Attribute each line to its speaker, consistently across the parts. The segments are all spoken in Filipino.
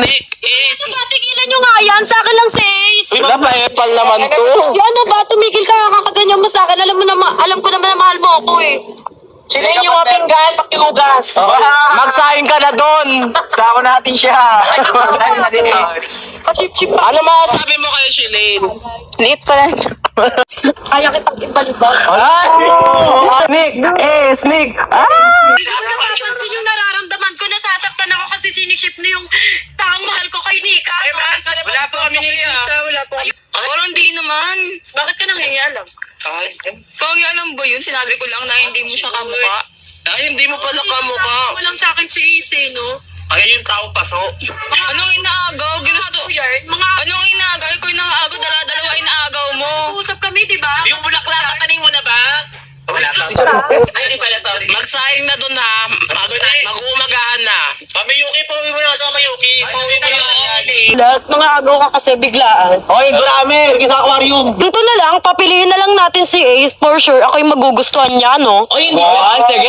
Speaker 1: Nick is...
Speaker 2: Patigilan nyo nga yan. Sa akin lang si Ace.
Speaker 1: Napaepal naman to.
Speaker 2: Ano ba? Tumigil ka kakaganyan mo sa akin. Alam ko naman na mahal mo ako eh.
Speaker 3: Silin yung mga pinggan, pakiugas.
Speaker 1: Magsahin ka na doon.
Speaker 3: Sako natin siya.
Speaker 2: Pachip-chip pa.
Speaker 1: Ano masasabi mo kay Shilin?
Speaker 2: Liit pa lang. Kaya kitang ibalibag.
Speaker 1: Nick! Nick!
Speaker 2: Hindi ko napapansin yung nararamdaman ko. Nasasaktan ako kasi siniship na yung taong mahal ko kay Nika.
Speaker 1: Wala po kami Nika.
Speaker 3: Wala po.
Speaker 2: Parang hindi naman. Bakit ka nangyayalap? Pangyayalap ba yun? Sinabi ko lang na hindi mo siya kamukha.
Speaker 1: Ay, hindi mo pala kamukha.
Speaker 2: Walang sa akin si Ace, no?
Speaker 1: Ayun yung tao paso.
Speaker 2: Anong inaagaw? Ginusto. Anong inaagaw? Ikaw inaagaw, dala-dalawa inaagaw mo. Usap kami, di ba?
Speaker 1: Yung bulaklak, tataning mo na ba? Wala pa.
Speaker 2: Ay, pala, sorry.
Speaker 1: Magsaing na doon ha. Mag-uumagahan na. Pamayuki, pauwi mo na sa Pamayuki. Pauwi mo na.
Speaker 2: Lahat mga agaw ka kasi biglaan.
Speaker 1: Hoy, marami. Sa aquarium.
Speaker 2: Dito na lang, papiliin na lang natin si Ace. For sure, ako yung magugustuhan niya, no?
Speaker 1: Oy, hindi ba?
Speaker 4: Sige.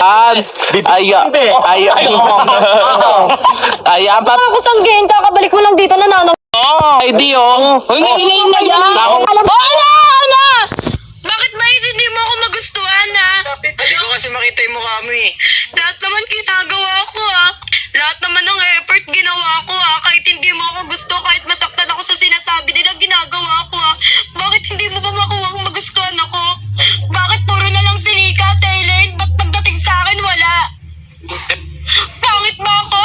Speaker 4: Ayan pa.
Speaker 2: Ako sanggihin, kakabalik mo lang dito na nanang.
Speaker 4: Ay, di oh.
Speaker 2: Hingin na yan.
Speaker 4: Ako-
Speaker 2: Ana! Bakit ba Ace, hindi mo ako magustuhan, ha?
Speaker 3: Hindi ko kasi makita yung mukha mo eh.
Speaker 2: Lahat naman ginagawa ko, ha? Lahat naman ng effort ginawa ko, ha? Kahit hindi mo ako gusto, kahit masaktan ako sa sinasabi nila, ginagawa ko, ha? Bakit hindi mo ba makuha kung magustuhan ako? Bakit puro na lang si Nika, si Elaine? Ba't pagdating sa akin, wala? Pangit ba ako?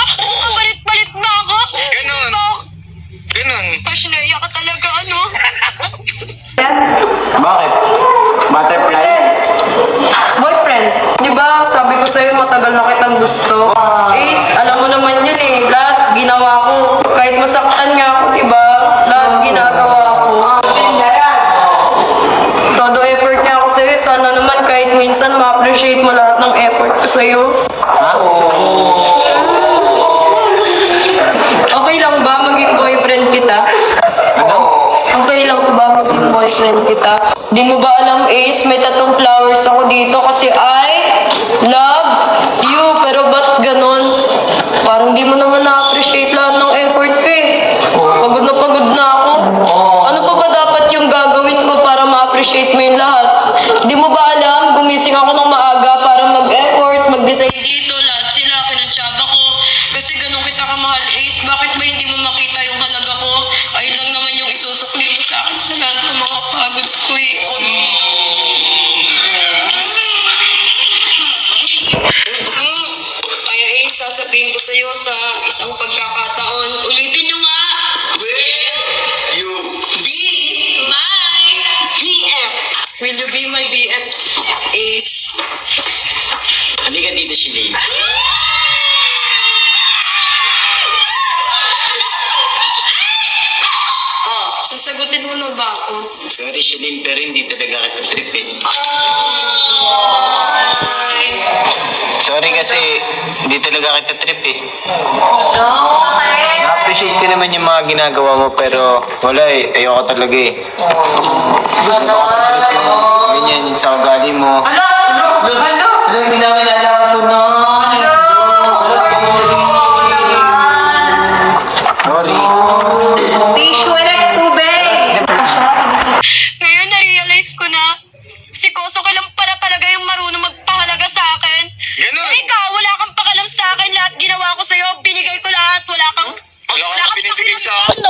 Speaker 2: Palit-palit ba ako?
Speaker 3: Ganon. Ganon.
Speaker 2: Passionate ka talaga, ano?
Speaker 4: Bakit? Butterfly?
Speaker 2: Boyfriend, di ba sabi ko sa'yo matagal na kitang gusto? Ace, alam mo naman yun eh. Lahat ginawa ko. Kahit masaktan nga ako, di ba? Lahat ginagawa ko. Todo effort niya ako sa'yo. Sana naman kahit minsan ma-appreciate mo lahat ng effort ko sa'yo.
Speaker 4: Ha?
Speaker 2: Okay lang ba maging boyfriend kita?
Speaker 4: Ano?
Speaker 2: Okay lang ba maging boyfriend kita? Di mo ba alam, Ace, may tatong flowers ako dito kasi I love you. Pero ba't ganon? Parang di mo naman na-appreciate lahat ng effort ko eh. Pagod na ako. Ano pa ba dapat yung gagawin ko para ma-appreciate mo yung lahat? Di mo ba alam, gumising ako ng maaga para mag-effort, mag-design dito, lahat sila, pinansyaba ko. Kasi ganon kita kamahal, Ace. Bakit ba hindi mo makita yung halaga ko? Ayun lang naman yung isusukli mo sa akin sa lahat ng mga pagod ko eh. Kaya Ace, sasabihin ko sa'yo sa isang pagkakataon. Ulitin nyo nga!
Speaker 1: You be my BF.
Speaker 2: Will you be my BF, Ace?
Speaker 1: Halika dito, Shilin.
Speaker 2: Sasagutin mo na ba ako?
Speaker 1: Sorry, Shilin, pero hindi talaga kita tripin.
Speaker 4: Sorry kasi hindi talaga kita trip eh. Na-appreciate ko naman yung mga ginagawa mo pero wala eh. Ayoko talaga eh. Hindi ko kasi trip yung ganyan sa ugali mo.
Speaker 3: Hindi namin alam ito na.
Speaker 4: Sorry.
Speaker 2: Ngayon, na-realize ko na si Koso lang pala talaga yung marunong magpahalaga sa akin.
Speaker 1: Ganun.
Speaker 2: Eh, ikaw, wala kang pakalam sa akin. Lahat ginawa ko sa'yo. Binigay ko lahat. Wala kang
Speaker 1: binibigay sa akin.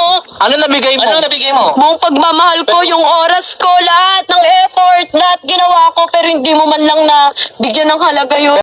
Speaker 4: Ano nabigay mo? Ano nabigay mo?
Speaker 2: buong pagmamahal ko, yung oras ko, lahat ng effort, lahat ginawa ko, pero hindi mo man lang na bigyan ng halaga yun.